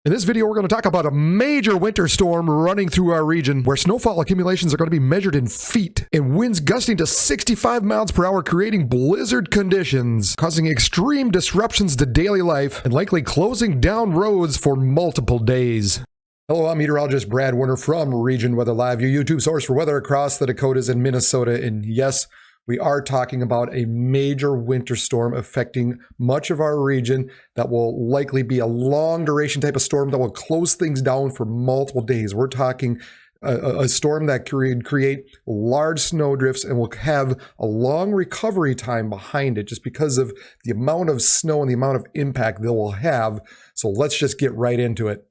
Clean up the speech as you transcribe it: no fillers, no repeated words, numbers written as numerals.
In this video, we're going to talk about a major winter storm running through our region where snowfall accumulations are going to be measured in feet and winds gusting to 65 miles per hour, creating blizzard conditions, causing extreme disruptions to daily life and likely closing down roads for multiple days. Hello, I'm meteorologist Brad Werner from Region Weather Live, your YouTube source for weather across the Dakotas and Minnesota. And yes, we are talking about a major winter storm affecting much of our region that will likely be a long duration type of storm that will close things down for multiple days. We're talking a storm that could create large snow drifts and will have a long recovery time behind it just because of the amount of snow and the amount of impact they will have. So let's just get right into it.